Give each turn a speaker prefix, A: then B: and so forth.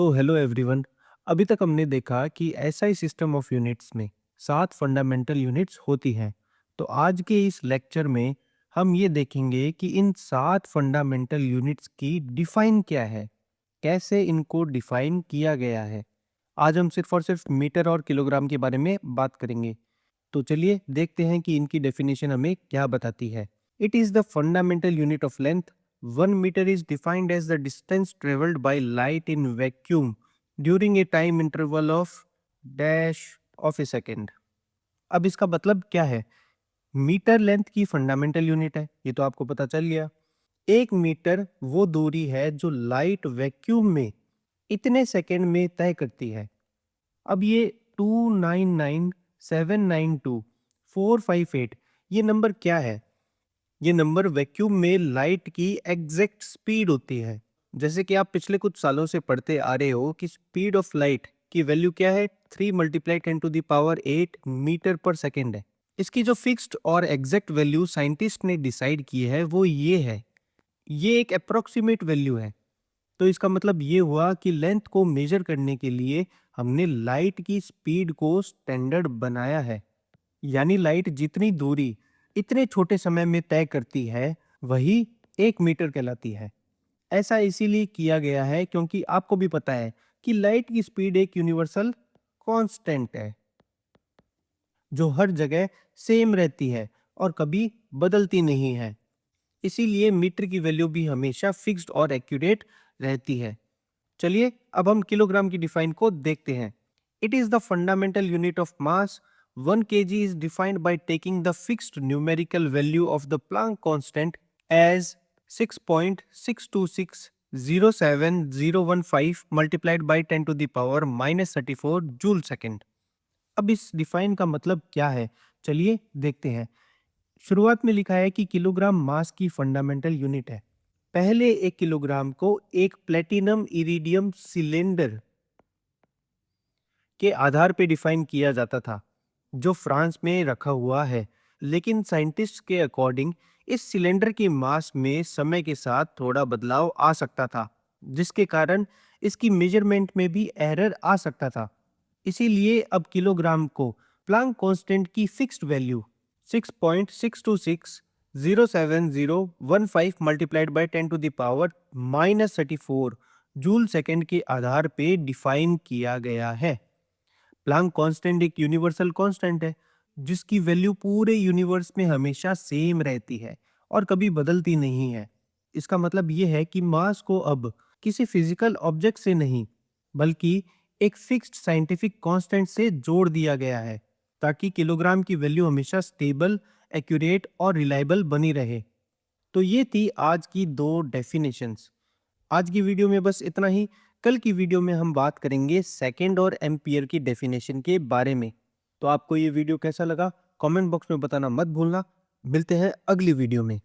A: तो hello everyone. अभी तक हमने देखा कि एसआई सिस्टम ऑफ यूनिट्स में 7 फंडामेंटल यूनिट्स होती हैं। तो आज के इस लेक्चर में हम ये देखेंगे कि इन 7 फंडामेंटल यूनिट्स की डिफाइन क्या है, कैसे इनको डिफाइन किया गया है। आज हम सिर्फ और सिर्फ मीटर और किलोग्राम के बारे में बात करेंगे। तो चलिए देखते हैं कि इनकी डेफिनेशन हमें क्या बताती है। It is the fundamental unit of length. 1 metre is defined as the distance travelled by light in vacuum during a time interval of dash of a second. अब इसका मतलब क्या है? मीटर लेंथ की फंडामेंटल यूनिट है, ये तो आपको पता चल गया। 1 मीटर वो दूरी है जो लाइट वैक्यूम में इतने सेकेंड में तय करती है। अब ये 299,792,458 ये नंबर क्या है? ये नंबर वैक्यूम में लाइट की एग्जैक्ट स्पीड होती है। जैसे कि आप पिछले कुछ सालों से पढ़ते आ रहे हो कि स्पीड ऑफ लाइट की वैल्यू क्या है? 3 मल्टीप्लाई 10⁸ मीटर पर सेकेंड है। इसकी जो फिक्स्ड और एग्जैक्ट वैल्यू साइंटिस्ट ने डिसाइड की है वो ये है। ये एक अप्रोक्सीमेट वैल्यू है। तो इसका मतलब ये हुआ कि लेंथ को मेजर करने के लिए हमने लाइट की स्पीड को स्टैंडर्ड बनाया है। यानी लाइट जितनी दूरी इतने छोटे समय में तय करती है वही 1 मीटर कहलाती है। ऐसा इसीलिए किया गया है क्योंकि आपको भी पता है कि लाइट की स्पीड एक यूनिवर्सल कांस्टेंट है जो हर जगह सेम रहती है और कभी बदलती नहीं है। इसीलिए मीटर की वैल्यू भी हमेशा फिक्स्ड और एक्यूरेट रहती है। चलिए अब हम किलोग्राम की डिफाइन को देखते हैं। It is the fundamental unit of mass. 1 kg is defined by taking the fixed numerical value of the Planck constant as 6.62607015 multiplied by 10⁻⁻34 joule second. अब इस डिफाइन का मतलब क्या है, चलिए देखते हैं। शुरुआत में लिखा है कि किलोग्राम मास की फंडामेंटल यूनिट है। पहले 1 किलोग्राम को एक प्लेटिनम इरिडियम सिलेंडर के आधार पे डिफाइन किया जाता था जो फ्रांस में रखा हुआ है। लेकिन साइंटिस्ट के अकॉर्डिंग इस सिलेंडर की मास में समय के साथ थोड़ा बदलाव आ सकता था, जिसके कारण इसकी मेजरमेंट में भी एरर आ सकता था। इसीलिए अब किलोग्राम को प्लांक कांस्टेंट की fixed value 6.62607015 multiplied by 10⁻⁻34 joule second के आधार पे डिफाइन किया गया है। प्लांक कांस्टेंट एक यूनिवर्सल कांस्टेंट है जिसकी वैल्यू पूरे यूनिवर्स में हमेशा सेम रहती है और कभी बदलती नहीं है। इसका मतलब यह है कि मास को अब किसी फिजिकल ऑब्जेक्ट से नहीं बल्कि एक फिक्स्ड साइंटिफिक कांस्टेंट से जोड़ दिया गया है ताकि किलोग्राम की वैल्यू हमेशा स्टेबल, एक्यूरेट और रिलायबल बनी रहे। तो ये थी आज की 2 डेफिनेशंस। आज की वीडियो में बस इतना ही। कल की वीडियो में हम बात करेंगे सेकेंड और एम्पियर की डेफिनेशन के बारे में। तो आपको ये वीडियो कैसा लगा कमेंट बॉक्स में बताना मत भूलना। मिलते हैं अगली वीडियो में।